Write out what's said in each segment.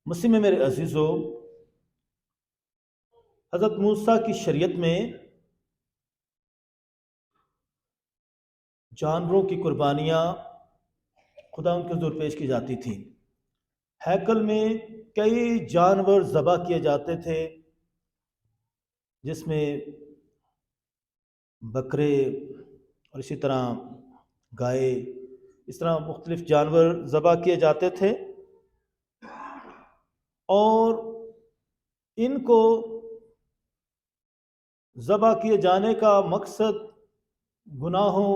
مسلم میں میرے عزیزو، حضرت موسیٰ کی شریعت میں جانوروں کی قربانیاں خدا ان کے حضور پیش کی جاتی تھیں۔ ہیکل میں کئی جانور ذبح کیے جاتے تھے، جس میں بکرے اور اسی طرح گائے، اس طرح مختلف جانور ذبح کیے جاتے تھے، اور ان کو ذبح کیے جانے کا مقصد گناہوں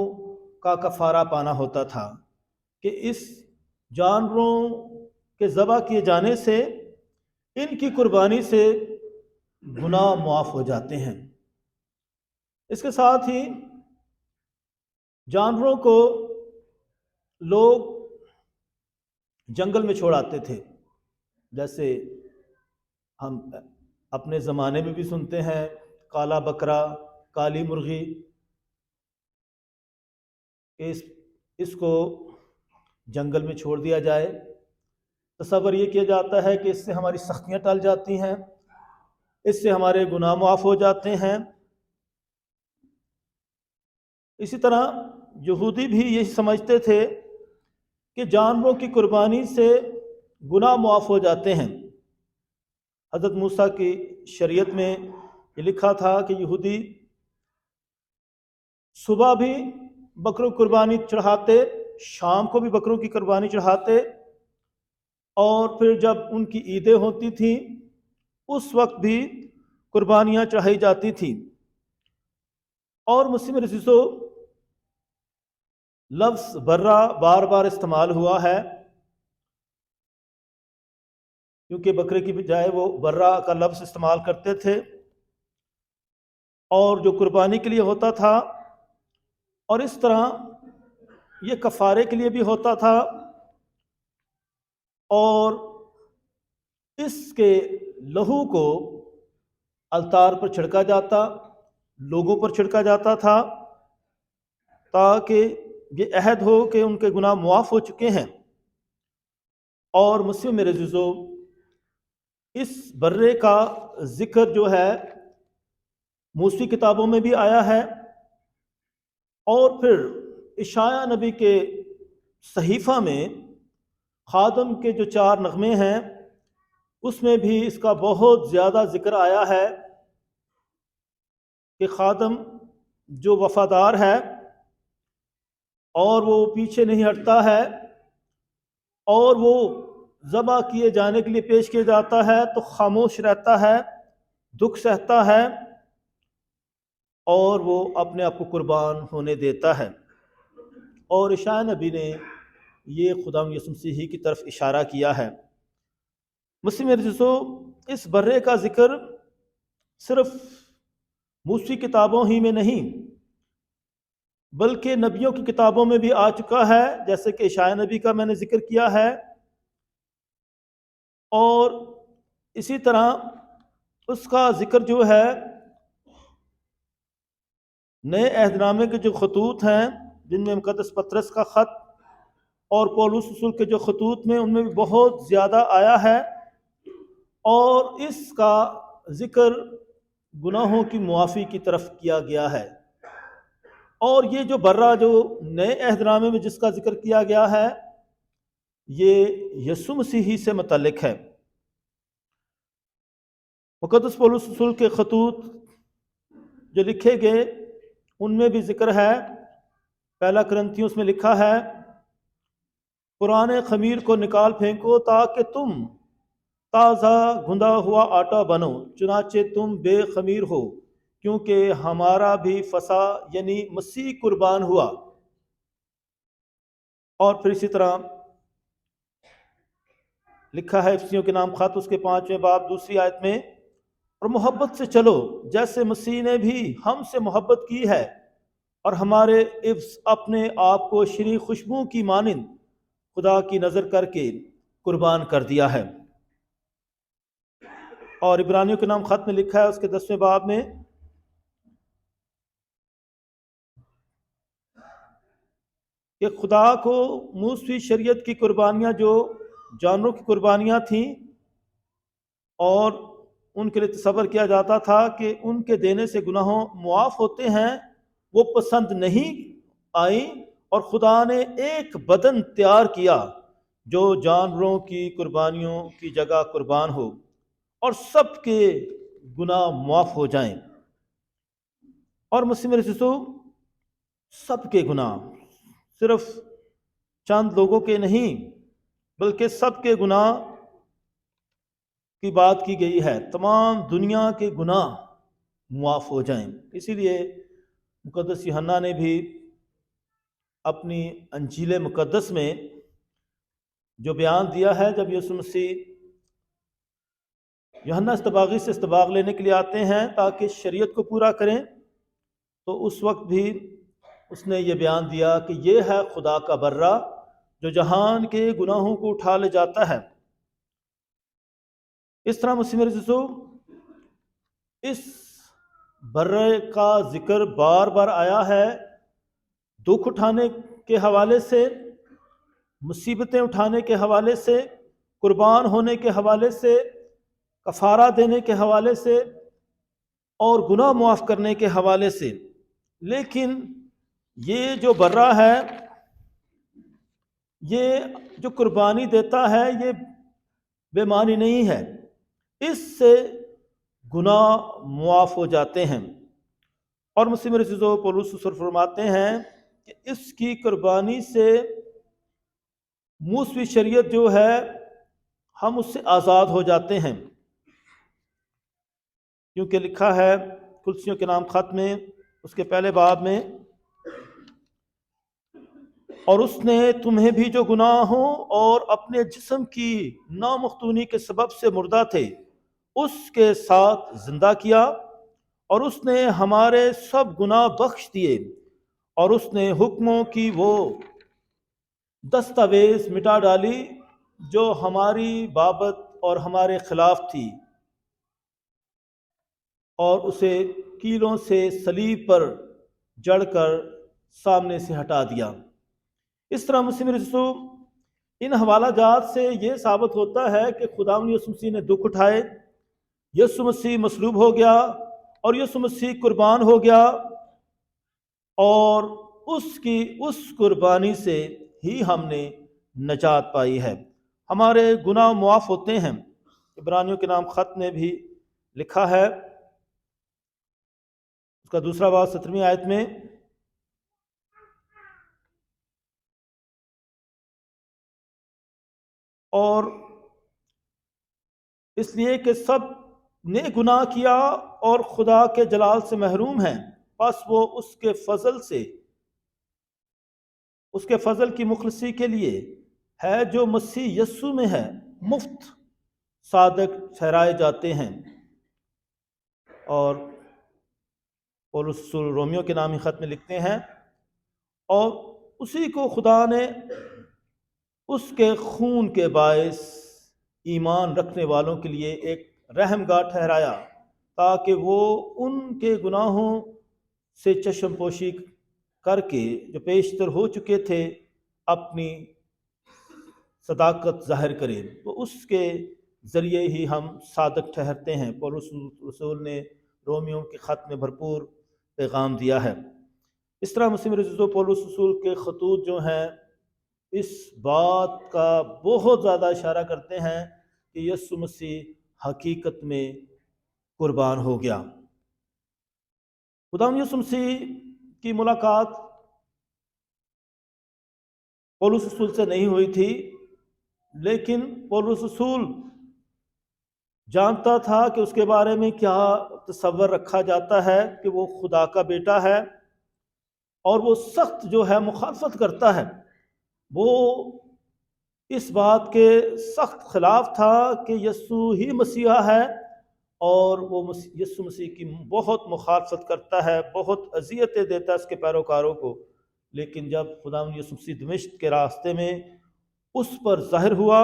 کا کفارہ پانا ہوتا تھا کہ اس جانوروں کے ذبح کیے جانے سے ان کی قربانی سے گناہ معاف ہو جاتے ہیں۔ اس کے ساتھ ہی جانوروں کو لوگ جنگل میں چھوڑ آتے تھے، جیسے ہم اپنے زمانے میں بھی سنتے ہیں کالا بکرا، کالی مرغی، اس کو جنگل میں چھوڑ دیا جائے۔ تصور یہ کیا جاتا ہے کہ اس سے ہماری سختیاں ٹل جاتی ہیں، اس سے ہمارے گناہ معاف ہو جاتے ہیں۔ اسی طرح یہودی بھی یہی سمجھتے تھے کہ جانوروں کی قربانی سے گناہ معاف ہو جاتے ہیں۔ حضرت موسیٰ کی شریعت میں یہ لکھا تھا کہ یہودی صبح بھی بکروں کی قربانی چڑھاتے، شام کو بھی بکروں کی قربانی چڑھاتے، اور پھر جب ان کی عیدیں ہوتی تھیں اس وقت بھی قربانیاں چڑھائی جاتی تھیں۔ اور مسلم عزیزو، لفظ برہ بار بار استعمال ہوا ہے، کیونکہ بکرے کی بجائے وہ برہ کا لفظ استعمال کرتے تھے، اور جو قربانی کے لیے ہوتا تھا، اور اس طرح یہ کفارے کے لیے بھی ہوتا تھا، اور اس کے لہو کو التار پر چھڑکا جاتا، لوگوں پر چھڑکا جاتا تھا، تاکہ یہ عہد ہو کہ ان کے گناہ معاف ہو چکے ہیں۔ اور مسلم میرے عزیزو، اس برے کا ذکر جو ہے موسیٰ کتابوں میں بھی آیا ہے، اور پھر اشعیاء نبی کے صحیفہ میں خادم کے جو 4 نغمے ہیں اس میں بھی اس کا بہت زیادہ ذکر آیا ہے کہ خادم جو وفادار ہے اور وہ پیچھے نہیں ہٹتا ہے، اور وہ ذبح کیے جانے کے لیے پیش کیا جاتا ہے تو خاموش رہتا ہے، دکھ سہتا ہے، اور وہ اپنے آپ کو قربان ہونے دیتا ہے۔ اور اشعیاء نبی نے یہ خدا یسوع مسیح کی طرف اشارہ کیا ہے۔ مسلم عزیزو، اس برے کا ذکر صرف موسیٰ کتابوں ہی میں نہیں بلکہ نبیوں کی کتابوں میں بھی آ چکا ہے، جیسے کہ اشعیاء نبی کا میں نے ذکر کیا ہے، اور اسی طرح اس کا ذکر جو ہے نئے عہد نامے کے جو خطوط ہیں، جن میں مقدس پطرس کا خط اور پولس رسول کے جو خطوط میں ان میں بھی بہت زیادہ آیا ہے، اور اس کا ذکر گناہوں کی معافی کی طرف کیا گیا ہے۔ اور یہ جو برہ جو نئے عہد نامے میں جس کا ذکر کیا گیا ہے، یہ یسوع مسیح سے متعلق ہے۔ مقدس پولس رسول کے خطوط جو لکھے گئے ان میں بھی ذکر ہے۔ پہلا کرنتھیوس میں لکھا ہے، پرانے خمیر کو نکال پھینکو تاکہ تم تازہ گھندا ہوا آٹا بنو، چنانچہ تم بے خمیر ہو، کیونکہ ہمارا بھی فسح یعنی مسیح قربان ہوا۔ اور پھر اسی طرح لکھا ہے افسیوں کے نام خط اس کے 5ویں باب 2 آیت میں، اور محبت سے چلو جیسے مسیح نے بھی ہم سے محبت کی ہے، اور ہمارے عفظ اپنے آپ کو شری خوشبو کی مانند خدا کی نظر کر کے قربان کر دیا ہے۔ اور عبرانیوں کے نام خط میں لکھا ہے اس کے 10ویں باب میں، کہ خدا کو موسیٰ شریعت کی قربانیاں جو جانوروں کی قربانیاں تھیں اور ان کے لیے تصور کیا جاتا تھا کہ ان کے دینے سے گناہوں معاف ہوتے ہیں، وہ پسند نہیں آئیں، اور خدا نے ایک بدن تیار کیا جو جانوروں کی قربانیوں کی جگہ قربان ہو اور سب کے گناہ معاف ہو جائیں۔ اور مسلم رسول سب کے گناہ، صرف چند لوگوں کے نہیں بلکہ سب کے گناہ کی بات کی گئی ہے، تمام دنیا کے گناہ معاف ہو جائیں۔ اسی لیے مقدس یوحنا نے بھی اپنی انجیل مقدس میں جو بیان دیا ہے، جب یسوع مسیح یوحنا استباغی سے استباغ لینے کے لیے آتے ہیں تاکہ شریعت کو پورا کریں، تو اس وقت بھی اس نے یہ بیان دیا کہ یہ ہے خدا کا برہ جو جہان کے گناہوں کو اٹھا لے جاتا ہے۔ اس طرح مسلم رسول اس برے کا ذکر بار بار آیا ہے، دکھ اٹھانے کے حوالے سے، مصیبتیں اٹھانے کے حوالے سے، قربان ہونے کے حوالے سے، کفارہ دینے کے حوالے سے اور گناہ معاف کرنے کے حوالے سے۔ لیکن یہ جو برہ ہے، یہ جو قربانی دیتا ہے، یہ بے معنی نہیں ہے، اس سے گناہ معاف ہو جاتے ہیں۔ اور مسلم رسول پولس رسول فرماتے ہیں کہ اس کی قربانی سے موسوی شریعت جو ہے ہم اس سے آزاد ہو جاتے ہیں، کیونکہ لکھا ہے کلسیوں کے نام خط میں اس کے پہلے باب میں، اور اس نے تمہیں بھی جو گناہوں اور اپنے جسم کی نامختونی کے سبب سے مردہ تھے اس کے ساتھ زندہ کیا، اور اس نے ہمارے سب گناہ بخش دیے، اور اس نے حکموں کی وہ دستاویز مٹا ڈالی جو ہماری بابت اور ہمارے خلاف تھی، اور اسے کیلوں سے صلیب پر جڑ کر سامنے سے ہٹا دیا۔ اس طرح مسلم رسول ان حوالہ جات سے یہ ثابت ہوتا ہے کہ خداوند یسوع مسیح نے دکھ اٹھائے، یسوع مسیح مصلوب ہو گیا اور یسوع مسیح قربان ہو گیا، اور اس قربانی سے ہی ہم نے نجات پائی ہے، ہمارے گناہ معاف ہوتے ہیں۔ عبرانیوں کے نام خط میں بھی لکھا ہے، اس کا دوسرا باب 17ویں آیت میں، اور اس لیے کہ سب نے گناہ کیا اور خدا کے جلال سے محروم ہیں، پس وہ اس کے فضل کی مخلصی کے لیے ہے جو مسیح یسوع میں ہے، مفت صادق ٹھہرائے جاتے ہیں۔ اور پولس رسول رومیو کے نامی خط میں لکھتے ہیں، اور اسی کو خدا نے اس کے خون کے باعث ایمان رکھنے والوں کے لیے ایک رحم گاہ ٹھہرایا، تاکہ وہ ان کے گناہوں سے چشم پوشی کر کے جو پیشتر ہو چکے تھے اپنی صداقت ظاہر کرے، تو اس کے ذریعے ہی ہم صادق ٹھہرتے ہیں۔ پولس رسول نے رومیو کے خط میں بھرپور پیغام دیا ہے۔ اس طرح مسلم رسول پولس رسول کے خطوط جو ہیں اس بات کا بہت زیادہ اشارہ کرتے ہیں کہ یسوع مسیح حقیقت میں قربان ہو گیا۔ خداوند یسوع مسیح کی ملاقات پولس رسول سے نہیں ہوئی تھی، لیکن پولس رسول جانتا تھا کہ اس کے بارے میں کیا تصور رکھا جاتا ہے کہ وہ خدا کا بیٹا ہے، اور وہ سخت جو ہے مخالفت کرتا ہے، وہ اس بات کے سخت خلاف تھا کہ یسوع ہی مسیحا ہے، اور وہ یسوع مسیح کی بہت مخالفت کرتا ہے، بہت اذیتیں دیتا ہے اس کے پیروکاروں کو۔ لیکن جب خداوند یسوع مسیح دمشق کے راستے میں اس پر ظاہر ہوا،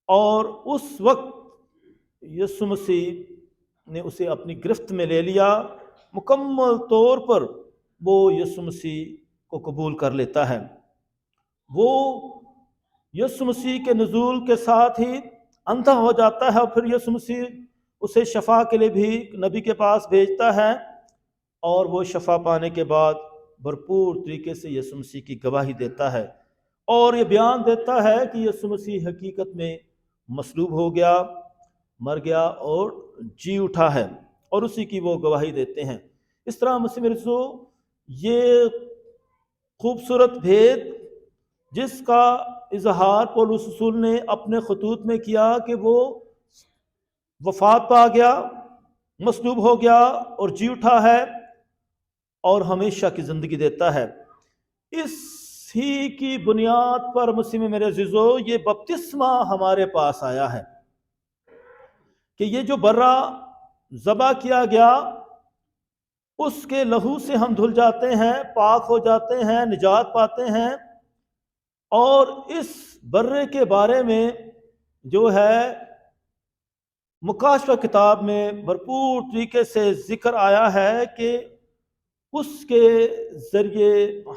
اور اس وقت یسوع مسیح نے اسے اپنی گرفت میں لے لیا، مکمل طور پر وہ یسوع مسیح کو قبول کر لیتا ہے۔ وہ یسوع مسیح کے نزول کے ساتھ ہی اندھا ہو جاتا ہے، اور پھر یسوع مسیح اسے شفا کے لیے بھی نبی کے پاس بھیجتا ہے، اور وہ شفا پانے کے بعد بھرپور طریقے سے یسوع مسیح کی گواہی دیتا ہے، اور یہ بیان دیتا ہے کہ یسوع مسیح حقیقت میں مصلوب ہو گیا، مر گیا اور جی اٹھا ہے، اور اسی کی وہ گواہی دیتے ہیں۔ اس طرح مسیح مرزو یہ خوبصورت بھید جس کا اظہار پولس رسول نے اپنے خطوط میں کیا کہ وہ وفات پا گیا، مصلوب ہو گیا اور جی اٹھا ہے اور ہمیشہ کی زندگی دیتا ہے، اس ہی کی بنیاد پر مسیح میں میرے عزیزو یہ بپتسمہ ہمارے پاس آیا ہے کہ یہ جو برا ذبح کیا گیا اس کے لہو سے ہم دھل جاتے ہیں، پاک ہو جاتے ہیں، نجات پاتے ہیں، اور اس برے کے بارے میں جو ہے مکاشفہ کتاب میں بھرپور طریقے سے ذکر آیا ہے کہ اس کے ذریعے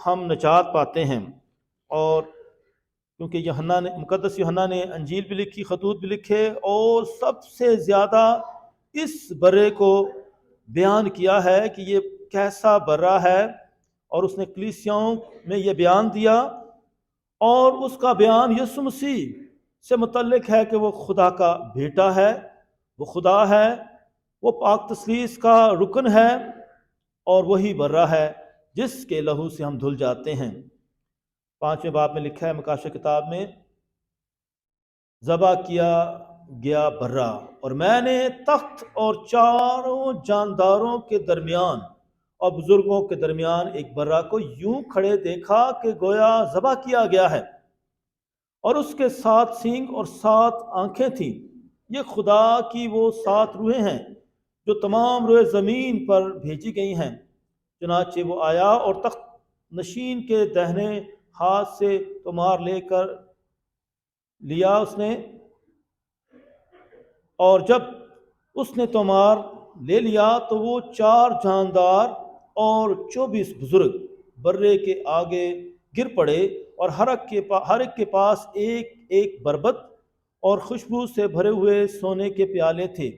ہم نجات پاتے ہیں۔ اور کیونکہ یوحنا نے مقدس یوحنا نے انجیل بھی لکھی، خطوط بھی لکھے، اور سب سے زیادہ اس برے کو بیان کیا ہے کہ یہ کیسا برا ہے، اور اس نے کلیسیاؤں میں یہ بیان دیا، اور اس کا بیان یسوع مسیح سے متعلق ہے کہ وہ خدا کا بیٹا ہے، وہ خدا ہے، وہ پاک تثلیث کا رکن ہے، اور وہی برا ہے جس کے لہو سے ہم دھل جاتے ہیں۔ 5ویں باب میں لکھا ہے مکاشفہ کتاب میں، ذبح کیا گیا برا، اور میں نے تخت اور چاروں جانداروں کے درمیان اور بزرگوں کے درمیان ایک برا کو یوں کھڑے دیکھا کہ گویا ذبح کیا گیا ہے، اور اس کے 7 سینگ اور 7 آنکھیں تھیں۔ یہ خدا کی وہ 7 روحیں ہیں جو تمام روئے زمین پر بھیجی گئی ہیں۔ چنانچہ وہ آیا اور تخت نشین کے دہنے ہاتھ سے تمار لے کر لیا اس نے، اور جب اس نے تمار لے لیا تو وہ 4 جاندار اور 24 بزرگ برے کے آگے گر پڑے، اور ہر ایک کے پاس ایک ایک بربط اور خوشبو سے بھرے ہوئے سونے کے پیالے تھے،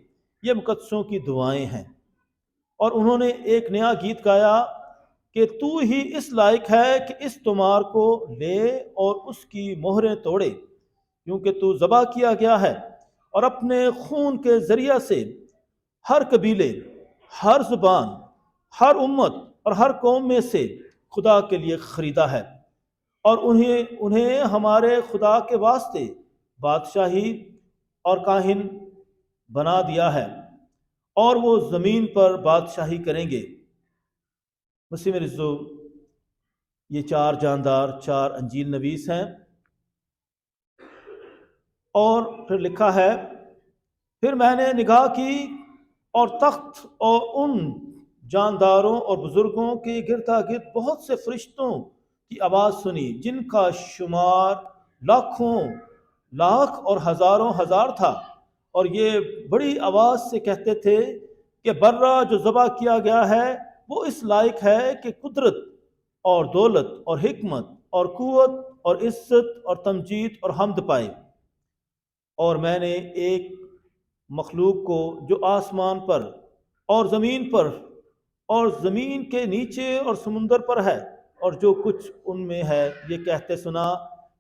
یہ مقدسوں کی دعائیں ہیں۔ اور انہوں نے ایک نیا گیت گایا کہ تو ہی اس لائق ہے کہ اس تمار کو لے اور اس کی مہریں توڑے، کیونکہ تو ذبح کیا گیا ہے اور اپنے خون کے ذریعہ سے ہر قبیلے، ہر زبان، ہر امت اور ہر قوم میں سے خدا کے لیے خریدا ہے، اور انہیں ہمارے خدا کے واسطے بادشاہی اور کاہن بنا دیا ہے، اور وہ زمین پر بادشاہی کریں گے۔ مسیح میں رزو یہ 4 جاندار 4 انجیل نویس ہیں، اور پھر لکھا ہے، پھر میں نے نگاہ کی اور تخت اور ان جانداروں اور بزرگوں کے گردا گرد بہت سے فرشتوں کی آواز سنی، جن کا شمار لاکھوں لاکھ اور ہزاروں ہزار تھا، اور یہ بڑی آواز سے کہتے تھے کہ برا جو ذبح کیا گیا ہے وہ اس لائق ہے کہ قدرت اور دولت اور حکمت اور قوت اور عزت اور تمجید اور حمد پائے۔ اور میں نے ایک مخلوق کو جو آسمان پر اور زمین پر اور زمین کے نیچے اور سمندر پر ہے اور جو کچھ ان میں ہے یہ کہتے سنا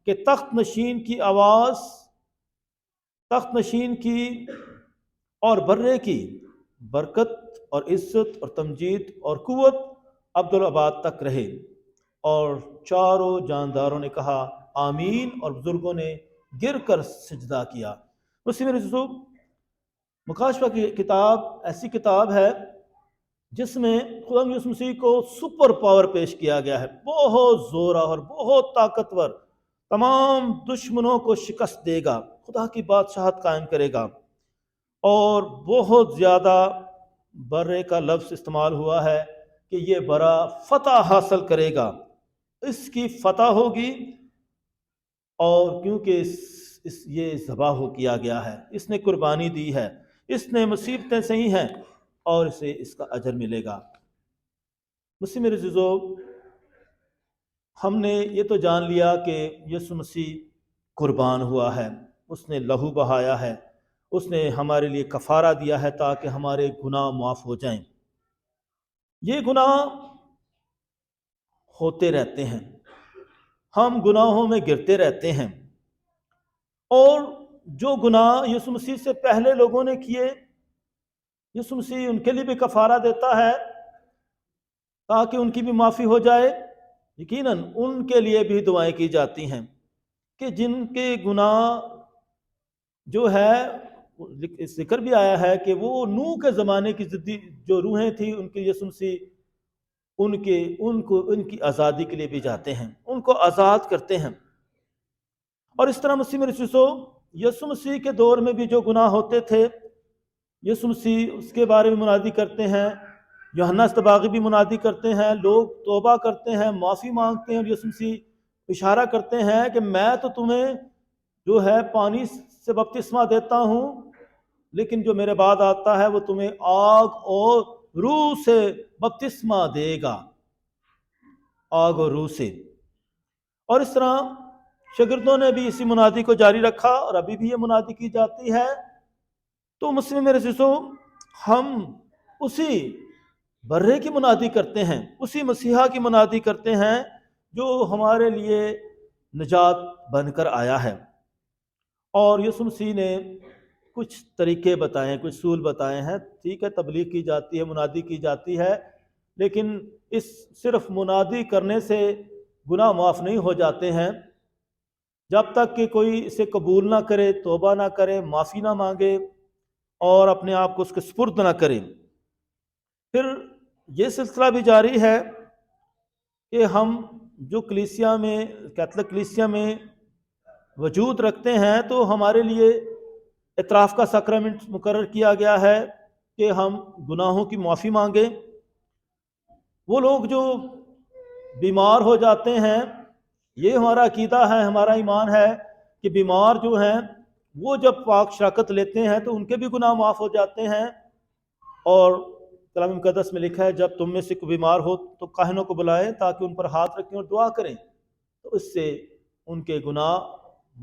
کہ تخت نشین کی آواز، تخت نشین کی اور برے کی برکت اور عزت اور تمجید اور قوت ابدالآباد تک رہے۔ اور چاروں جانداروں نے کہا آمین، اور بزرگوں نے گر کر سجدہ کیا۔ مسیح میرے عزیزو، مکاشفہ کی کتاب ایسی کتاب ہے جس میں خدا یسوع مسیح کو سپر پاور پیش کیا گیا ہے، بہت زورآور، بہت طاقتور، تمام دشمنوں کو شکست دے گا، خدا کی بادشاہت قائم کرے گا، اور بہت زیادہ برے کا لفظ استعمال ہوا ہے کہ یہ برا فتح حاصل کرے گا، اس کی فتح ہوگی، اور کیونکہ یہ ذبح ہو کیا گیا ہے، اس نے قربانی دی ہے، اس نے مصیبتیں سہی ہیں، اور اسے اس کا اجر ملے گا۔ مسیح میرے عزیزو، ہم نے یہ تو جان لیا کہ یسوع مسیح قربان ہوا ہے، اس نے لہو بہایا ہے، اس نے ہمارے لیے کفارہ دیا ہے تاکہ ہمارے گناہ معاف ہو جائیں۔ یہ گناہ ہوتے رہتے ہیں، ہم گناہوں میں گرتے رہتے ہیں، اور جو گناہ یسوع مسیح سے پہلے لوگوں نے کیے، یسوع مسیح ان کے لیے بھی کفارہ دیتا ہے تاکہ ان کی بھی معافی ہو جائے۔ یقیناً ان کے لیے بھی دعائیں کی جاتی ہیں کہ جن کے گناہ جو ہے، ذکر بھی آیا ہے کہ وہ نوح کے زمانے کی جو روحیں تھیں، ان کی یسوع مسیح ان کی آزادی کے لیے بھی جاتے ہیں، ان کو آزاد کرتے ہیں۔ اور اس طرح مسیح میں یسوع مسیح کے دور میں بھی جو گناہ ہوتے تھے، یسوع مسیح اس کے بارے میں منادی کرتے ہیں، یوحنا اصطباغی بھی منادی کرتے ہیں، لوگ توبہ کرتے ہیں، معافی مانگتے ہیں، اور یسوع مسیح اشارہ کرتے ہیں کہ میں تو تمہیں جو ہے پانی سے بپتسمہ دیتا ہوں، لیکن جو میرے بعد آتا ہے وہ تمہیں آگ اور روح سے بپتسمہ دے گا، آگ اور روح سے۔ اور اس طرح شاگردوں نے بھی اسی منادی کو جاری رکھا، اور ابھی بھی یہ منادی کی جاتی ہے۔ تو مسلم میرے عزیزو، ہم اسی برے کی منادی کرتے ہیں، اسی مسیحا کی منادی کرتے ہیں جو ہمارے لیے نجات بن کر آیا ہے۔ اور یسوع مسیح نے کچھ طریقے بتائے ہیں، کچھ اصول بتائے ہیں۔ ٹھیک ہے، تبلیغ کی جاتی ہے، منادی کی جاتی ہے، لیکن اس صرف منادی کرنے سے گناہ معاف نہیں ہو جاتے ہیں جب تک کہ کوئی اسے قبول نہ کرے، توبہ نہ کرے، معافی نہ مانگے اور اپنے آپ کو اس کے سپرد نہ کرے۔ پھر یہ سلسلہ بھی جاری ہے کہ ہم جو کلیسیا میں، کیتھولک کلیسیا میں وجود رکھتے ہیں، تو ہمارے لیے اعتراف کا سیکرامنٹ مقرر کیا گیا ہے کہ ہم گناہوں کی معافی مانگیں۔ وہ لوگ جو بیمار ہو جاتے ہیں، یہ ہمارا عقیدہ ہے، ہمارا ایمان ہے کہ بیمار جو ہیں وہ جب پاک شراکت لیتے ہیں تو ان کے بھی گناہ معاف ہو جاتے ہیں۔ اور کلام مقدس میں لکھا ہے جب تم میں سے کوئی بیمار ہو تو کاہنوں کو بلائیں تاکہ ان پر ہاتھ رکھیں اور دعا کریں، تو اس سے ان کے گناہ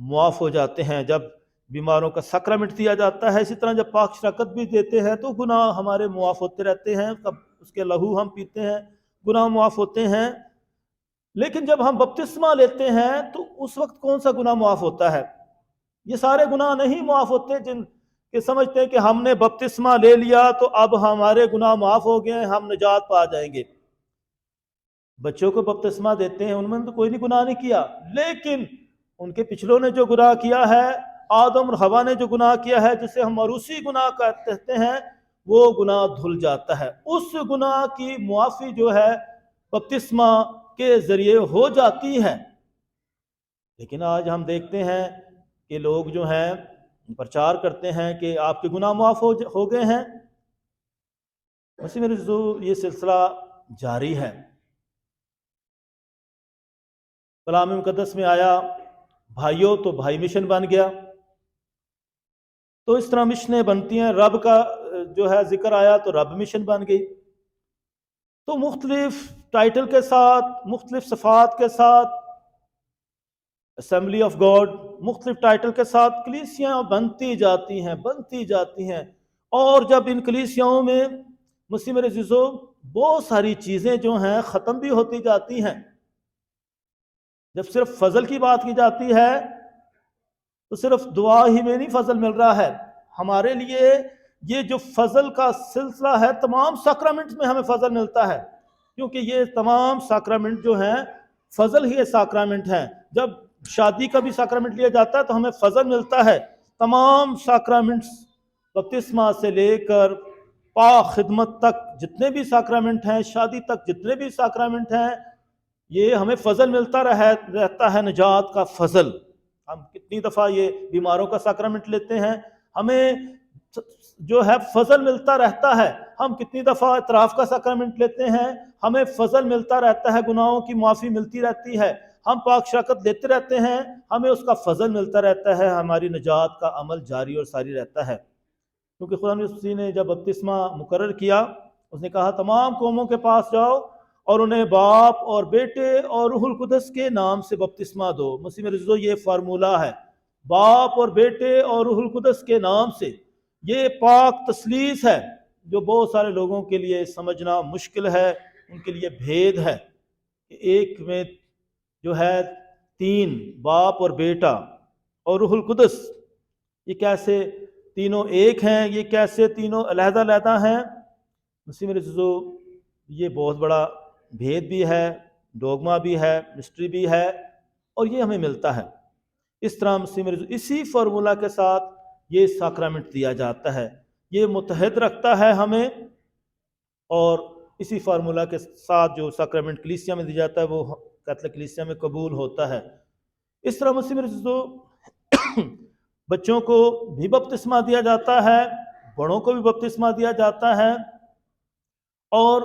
معاف ہو جاتے ہیں۔ جب بیماروں کا سیکرامنٹ دیا جاتا ہے، اسی طرح جب پاک شراکت بھی دیتے ہیں تو گناہ ہمارے معاف ہوتے رہتے ہیں۔ تب اس کے لہو ہم پیتے ہیں، گناہ معاف ہوتے ہیں۔ لیکن جب ہم بپتسمہ لیتے ہیں تو اس وقت کون سا گناہ معاف ہوتا ہے؟ یہ سارے گناہ نہیں معاف ہوتے جن کہ سمجھتے ہیں کہ ہم نے بپتسمہ لے لیا تو اب ہمارے گناہ معاف ہو گئے، ہم نجات پا جائیں گے۔ بچوں کو بپتسمہ دیتے ہیں، ان میں تو کوئی نہیں گناہ نہیں کیا، لیکن ان کے پچھلوں نے جو گناہ کیا ہے، آدم اور حوا نے جو گناہ کیا ہے، جسے ہم موروثی گناہ کہتے ہیں، وہ گناہ دھل جاتا ہے۔ اس گناہ کی معافی جو ہے بپتسمہ کے ذریعے ہو جاتی ہے۔ لیکن آج ہم دیکھتے ہیں کہ لوگ جو ہیں پرچار کرتے ہیں کہ آپ کے گناہ معاف ہو گئے ہیں۔ مسیح میرے عزیزو، یہ سلسلہ جاری ہے۔ کلام مقدس میں آیا بھائیو تو بھائی مشن بن گیا، تو اس طرح مشنیں بنتی ہیں۔ رب کا جو ہے ذکر آیا تو رب مشن بن گئی۔ تو مختلف ٹائٹل کے ساتھ، مختلف صفات کے ساتھ، اسمبلی آف گاڈ، مختلف ٹائٹل کے ساتھ کلیسیاں بنتی جاتی ہیں۔ اور جب ان کلیسیاؤں میں مسیح میرے عزیزو بہت ساری چیزیں جو ہیں ختم بھی ہوتی جاتی ہیں۔ جب صرف فضل کی بات کی جاتی ہے تو صرف دعا ہی میں نہیں فضل مل رہا ہے، ہمارے لیے یہ جو فضل کا سلسلہ ہے، تمام سیکرامنٹ میں ہمیں فضل ملتا ہے، کیونکہ یہ تمام سیکرامنٹ جو ہیں فضل ہی سیکرامنٹ ہیں۔ جب شادی کا بھی سیکرامنٹ لیا جاتا ہے تو ہمیں فضل ملتا ہے۔ تمام سیکرامنٹس، بپتسمہ سے لے کر پاک خدمت تک جتنے بھی سیکرامنٹ ہیں، شادی تک جتنے بھی سیکرامنٹ ہیں، یہ ہمیں فضل ملتا رہتا ہے، نجات کا فضل۔ ہم کتنی دفعہ یہ بیماروں کا سیکرامنٹ لیتے ہیں، ہمیں جو ہے فضل ملتا رہتا ہے۔ ہم کتنی دفعہ اعتراف کا سیکرامنٹ لیتے ہیں، ہمیں فضل ملتا رہتا ہے، گناہوں کی معافی ملتی رہتی ہے۔ ہم پاک شراکت لیتے رہتے ہیں، ہمیں اس کا فضل ملتا رہتا ہے، ہماری نجات کا عمل جاری اور ساری رہتا ہے۔ کیونکہ خدا مسیح نے جب بپتسمہ مقرر کیا، اس نے کہا تمام قوموں کے پاس جاؤ اور انہیں باپ اور بیٹے اور روح القدس کے نام سے بپتسمہ دو۔ مسیح میرے عزیزو، یہ فارمولہ ہے، باپ اور بیٹے اور روح القدس کے نام سے، یہ پاک تثلیث ہے جو بہت سارے لوگوں کے لیے سمجھنا مشکل ہے، ان کے لیے بھید ہے کہ ایک میں جو ہے تین، باپ اور بیٹا اور روح القدس، یہ کیسے تینوں ایک ہیں، یہ کیسے تینوں علیحدہ علیحدہ ہیں؟ مسیح میرے عزیزو، یہ بہت بڑا بھید بھی ہے، ڈوگما بھی ہے، مسٹری بھی ہے، اور یہ ہمیں ملتا ہے۔ اس طرح مسیح میرے عزیزو اسی فارمولہ کے ساتھ یہ ساکرامنٹ دیا جاتا ہے، یہ متحد رکھتا ہے ہمیں، اور اسی فارمولہ کے ساتھ جو ساکرامنٹ کلیسیا میں دیا جاتا ہے وہ کیتھولک کلیسیا میں قبول ہوتا ہے۔ اس طرح مسیح میرے عزیزو بچوں کو بھی بپتسمہ دیا جاتا ہے، بڑوں کو بھی بپتسمہ دیا جاتا ہے، اور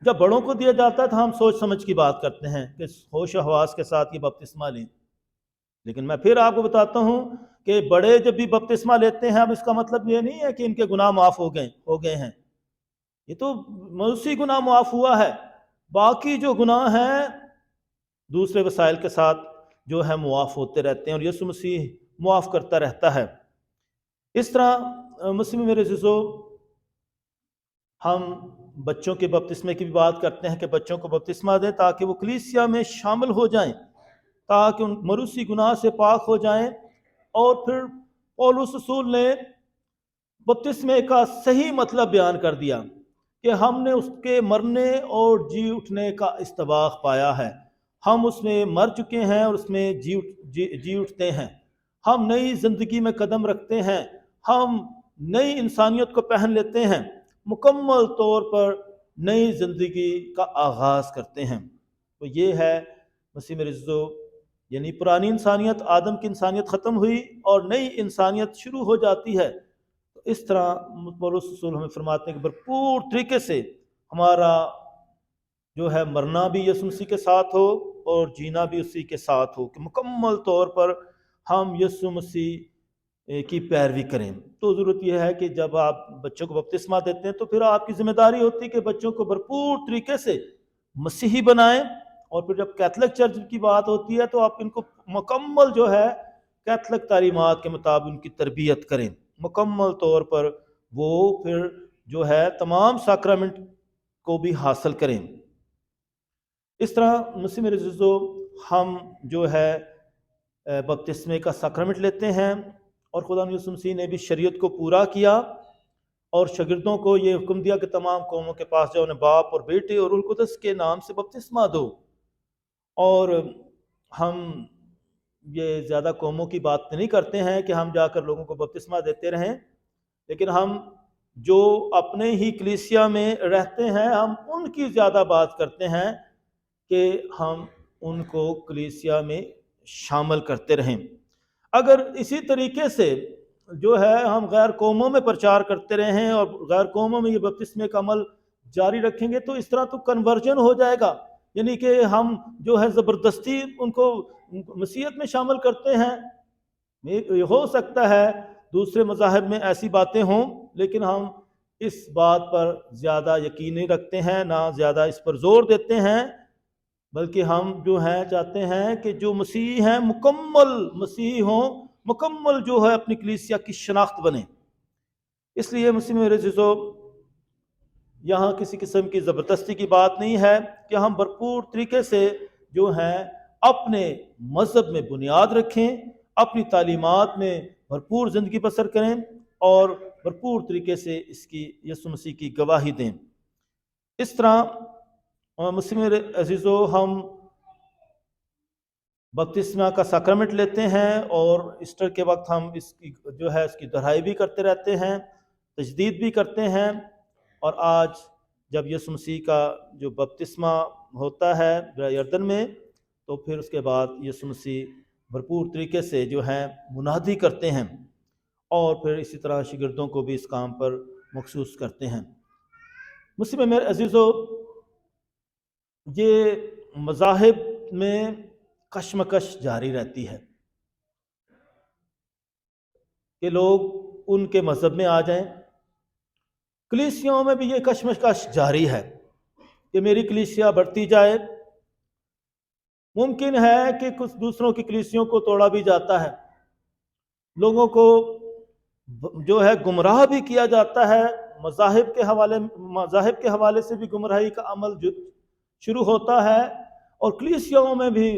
جب بڑوں کو دیا جاتا ہے تو ہم سوچ سمجھ کی بات کرتے ہیں کہ ہوش و حواس کے ساتھ یہ بپتسمہ لیں، لیکن میں پھر آپ کو بتاتا ہوں کہ بڑے جب بھی بپتسمہ لیتے ہیں، اب اس کا مطلب یہ نہیں ہے کہ ان کے گناہ معاف ہو گئے ہیں، یہ تو موسی گناہ معاف ہوا ہے، باقی جو گناہ ہیں دوسرے وسائل کے ساتھ جو ہے معاف ہوتے رہتے ہیں، اور یسوع مسیح معاف کرتا رہتا ہے۔ اس طرح مسیح میرے عزیزو، ہم بچوں کے بپتسمے کی بھی بات کرتے ہیں کہ بچوں کو بپتسمہ دیں تاکہ وہ کلیسیا میں شامل ہو جائیں، تاکہ ان مروسی گناہ سے پاک ہو جائیں۔ اور پھر پولس رسول نے بپتسمے کا صحیح مطلب بیان کر دیا کہ ہم نے اس کے مرنے اور جی اٹھنے کا استباق پایا ہے، ہم اس میں مر چکے ہیں اور اس میں جی اٹھتے ہیں، ہم نئی زندگی میں قدم رکھتے ہیں، ہم نئی انسانیت کو پہن لیتے ہیں، مکمل طور پر نئی زندگی کا آغاز کرتے ہیں۔ تو یہ ہے مسیح میرے عزیزو، یعنی پرانی انسانیت، آدم کی انسانیت ختم ہوئی اور نئی انسانیت شروع ہو جاتی ہے۔ تو اس طرح پولس رسول ہمیں فرماتے ہیں کہ بھرپور طریقے سے ہمارا جو ہے مرنا بھی یسوع مسیح کے ساتھ ہو اور جینا بھی اسی کے ساتھ ہو، کہ مکمل طور پر ہم یسوع مسیح کی پیروی کریں۔ تو ضرورت یہ ہے کہ جب آپ بچوں کو بپتسمہ دیتے ہیں تو پھر آپ کی ذمہ داری ہوتی ہے کہ بچوں کو بھرپور طریقے سے مسیحی بنائیں، اور پھر جب کیتھولک چرچ کی بات ہوتی ہے تو آپ ان کو مکمل جو ہے کیتھولک تعلیمات کے مطابق ان کی تربیت کریں، مکمل طور پر وہ پھر جو ہے تمام ساکرامنٹ کو بھی حاصل کریں۔ اس طرح مسیح میرے عزیزو، ہم جو ہے بپتسمے کا ساکرامنٹ لیتے ہیں، اور خدا یسوع مسیح نے بھی شریعت کو پورا کیا اور شاگردوں کو یہ حکم دیا کہ تمام قوموں کے پاس جاؤ، انہیں باپ اور بیٹے اور روح القدس کے نام سے بپتسمہ دو۔ اور ہم یہ زیادہ قوموں کی بات نہیں کرتے ہیں کہ ہم جا کر لوگوں کو بپتسمہ دیتے رہیں، لیکن ہم جو اپنے ہی کلیسیا میں رہتے ہیں ہم ان کی زیادہ بات کرتے ہیں کہ ہم ان کو کلیسیا میں شامل کرتے رہیں۔ اگر اسی طریقے سے جو ہے ہم غیر قوموں میں پرچار کرتے رہیں اور غیر قوموں میں یہ بپتسمے کا عمل جاری رکھیں گے تو اس طرح تو کنورژن ہو جائے گا، یعنی کہ ہم جو ہے زبردستی ان کو مسیحیت میں شامل کرتے ہیں۔ یہ ہو سکتا ہے دوسرے مذاہب میں ایسی باتیں ہوں، لیکن ہم اس بات پر زیادہ یقین نہیں رکھتے ہیں، نہ زیادہ اس پر زور دیتے ہیں، بلکہ ہم جو ہیں چاہتے ہیں کہ جو مسیحی ہیں مکمل مسیحی ہوں، مکمل جو ہے اپنی کلیسیا کی شناخت بنیں۔ اس لیے مسیح میرے عزیزو، یہاں کسی قسم کی زبردستی کی بات نہیں ہے کہ ہم بھرپور طریقے سے جو ہیں اپنے مذہب میں بنیاد رکھیں، اپنی تعلیمات میں بھرپور زندگی بسر کریں اور بھرپور طریقے سے اس کی یسوع مسیح کی گواہی دیں۔ اس طرح مسیح میرے عزیزو، ہم بپتسمہ کا ساکرامنٹ لیتے ہیں اور ایسٹر کے وقت ہم اس کی جو ہے اس کی دہرائی بھی کرتے رہتے ہیں، تجدید بھی کرتے ہیں، اور آج جب یسوع مسیح کا جو بپتسمہ ہوتا ہے یردن میں، تو پھر اس کے بعد یسوع مسیح بھرپور طریقے سے جو ہے منادی کرتے ہیں، اور پھر اسی طرح شاگردوں کو بھی اس کام پر مخصوص کرتے ہیں۔ مسیح میں میرے عزیزو، یہ مذاہب میں کشمکش جاری رہتی ہے کہ لوگ ان کے مذہب میں آ جائیں۔ کلیسیاؤں میں بھی یہ کشمکش جاری ہے کہ میری کلیسیا بڑھتی جائے، ممکن ہے کہ کچھ دوسروں کی کلیسیوں کو توڑا بھی جاتا ہے، لوگوں کو جو ہے گمراہ بھی کیا جاتا ہے، مذاہب کے حوالے سے بھی گمراہی کا عمل شروع ہوتا ہے، اور کلیسیاؤں میں بھی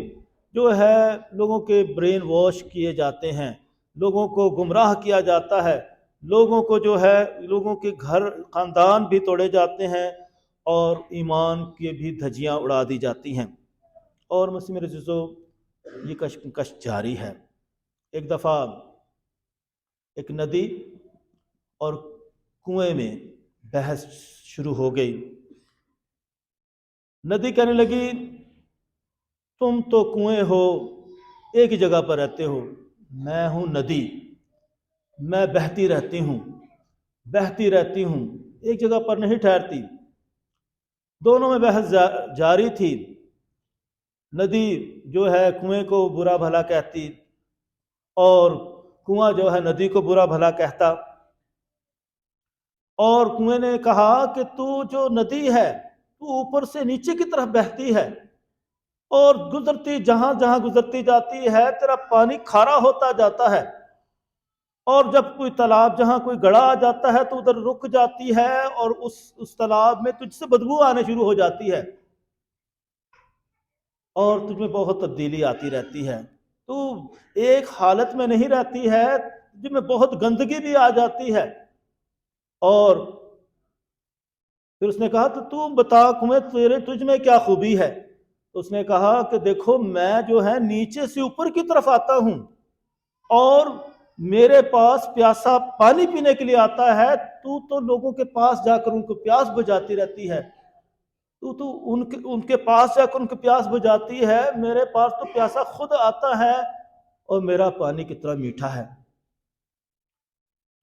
جو ہے لوگوں کے برین واش کیے جاتے ہیں، لوگوں کو گمراہ کیا جاتا ہے، لوگوں کو جو ہے لوگوں کے گھر خاندان بھی توڑے جاتے ہیں اور ایمان کی بھی دھجیاں اڑا دی جاتی ہیں، اور مسیح میرے عزیزو یہ کشمکش جاری ہے۔ ایک دفعہ ایک ندی اور کنویں میں بحث شروع ہو گئی۔ ندی کہنے لگی تم تو کنویں ہو، ایک ہی جگہ پر رہتے ہو، میں ہوں ندی، میں بہتی رہتی ہوں، ایک جگہ پر نہیں ٹھہرتی۔ دونوں میں بحث جاری تھی۔ ندی جو ہے کنویں کو برا بھلا کہتی اور کنواں جو ہے ندی کو برا بھلا کہتا، اور کنویں نے کہا کہ تو جو ندی ہے تو اوپر سے نیچے کی طرف بہتی ہے اور جہاں جہاں گزرتی جاتی ہے تیرا پانی کھارا ہوتا جاتا ہے، اور جب کوئی تالاب جہاں کوئی گڑھا آ جاتا ہے تو ادھر رک جاتی ہے اور اس تالاب میں تجھ سے بدبو آنے شروع ہو جاتی ہے اور تجھ میں بہت تبدیلی آتی رہتی ہے، تو ایک حالت میں نہیں رہتی ہے، جن میں بہت گندگی بھی آ جاتی ہے۔ اور پھر اس نے کہا تو بتا کنویں تجھ میں کیا خوبی ہے؟ تو اس نے کہا کہ دیکھو میں جو ہے نیچے سے اوپر کی طرف آتا ہوں اور میرے پاس پیاسا پانی پینے کے لیے آتا ہے، تو لوگوں کے پاس جا کر ان کو پیاس بجھاتی رہتی ہے، تو ان کے پاس جا کر ان کی پیاس بجھاتی ہے، میرے پاس تو پیاسا خود آتا ہے اور میرا پانی کتنا میٹھا ہے۔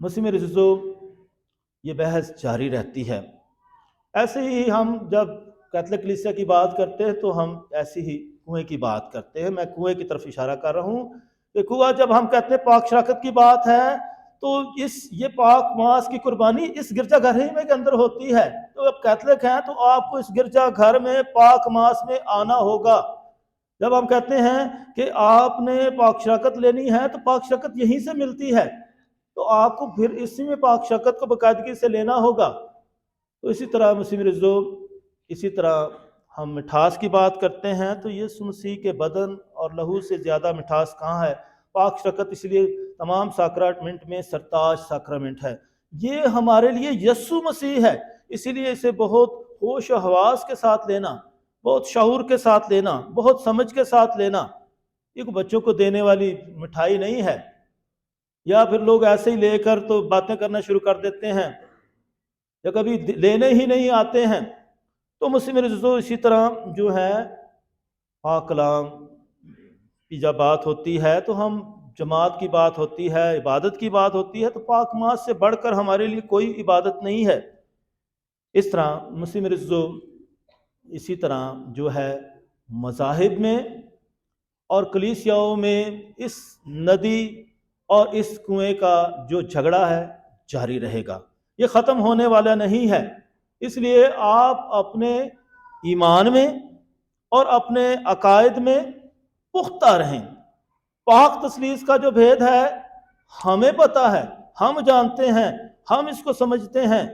مسیح میرے عزیزو یہ بحث جاری رہتی ہے۔ ایسے ہی ہم جب کیتھولک کلیسیا کی بات کرتے ہیں تو ہم ایسی ہی کنویں کی بات کرتے ہیں۔ میں کنویں کی طرف اشارہ کر رہا ہوں کہ کنواں جب ہم کہتے ہیں پاک شراکت کی بات ہے تو یہ پاک ماس کی قربانی اس گرجا گھر ہی میں کے اندر ہوتی ہے، تو اب کیتھولک ہیں تو آپ کو اس گرجا گھر میں پاک ماس میں آنا ہوگا۔ جب ہم کہتے ہیں کہ آپ نے پاک شراکت لینی ہے تو پاک شراکت یہیں سے ملتی ہے، تو آپ کو پھر اسی میں پاک شراکت کو باقاعدگی سے لینا ہوگا۔ تو اسی طرح مسیح میرے عزیزو اسی طرح ہم مٹھاس کی بات کرتے ہیں تو یسوع مسیح کے بدن اور لہو سے زیادہ مٹھاس کہاں ہے؟ پاک شراکت اس لیے تمام ساکرامنٹ میں سرتاج ساکرامنٹ ہے، یہ ہمارے لیے یسوع مسیح ہے، اسی لیے اسے بہت ہوش و حواس کے ساتھ لینا، بہت شعور کے ساتھ لینا، بہت سمجھ کے ساتھ لینا۔ یہ بچوں کو دینے والی مٹھائی نہیں ہے، یا پھر لوگ ایسے ہی لے کر تو باتیں کرنا شروع کر دیتے ہیں یا کبھی لینے ہی نہیں آتے ہیں۔ تو مسیح میرے عزیزو اسی طرح جو ہے پاک کلام کی جب بات ہوتی ہے تو ہم جماعت کی بات ہوتی ہے، عبادت کی بات ہوتی ہے، تو پاک ماس سے بڑھ کر ہمارے لیے کوئی عبادت نہیں ہے۔ اس طرح مسیح میرے عزیزو اسی طرح جو ہے مذاہب میں اور کلیسیاؤں میں اس ندی اور اس کنویں کا جو جھگڑا ہے جاری رہے گا، یہ ختم ہونے والا نہیں ہے۔ اس لیے آپ اپنے ایمان میں اور اپنے عقائد میں پختہ رہیں۔ پاک تثلیث کا جو بھید ہے ہمیں پتہ ہے، ہم جانتے ہیں، ہم اس کو سمجھتے ہیں،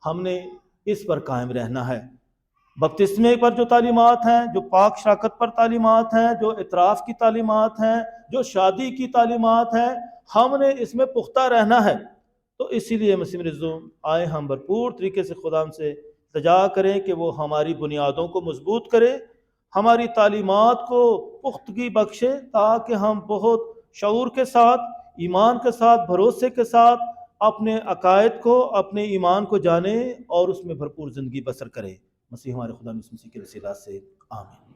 ہم نے اس پر قائم رہنا ہے۔ بپتسمے پر جو تعلیمات ہیں، جو پاک شراکت پر تعلیمات ہیں، جو اعتراف کی تعلیمات ہیں، جو شادی کی تعلیمات ہیں، ہم نے اس میں پختہ رہنا ہے۔ تو اسی لیے مسیح میرے عزیزو آئے ہم بھرپور طریقے سے خدا سے التجا کریں کہ وہ ہماری بنیادوں کو مضبوط کرے، ہماری تعلیمات کو پختگی بخشے، تاکہ ہم بہت شعور کے ساتھ، ایمان کے ساتھ، بھروسے کے ساتھ اپنے عقائد کو، اپنے ایمان کو جانیں اور اس میں بھرپور زندگی بسر کریں۔ مسیح ہمارے خدا مسیح کے وسیلہ سے آمین۔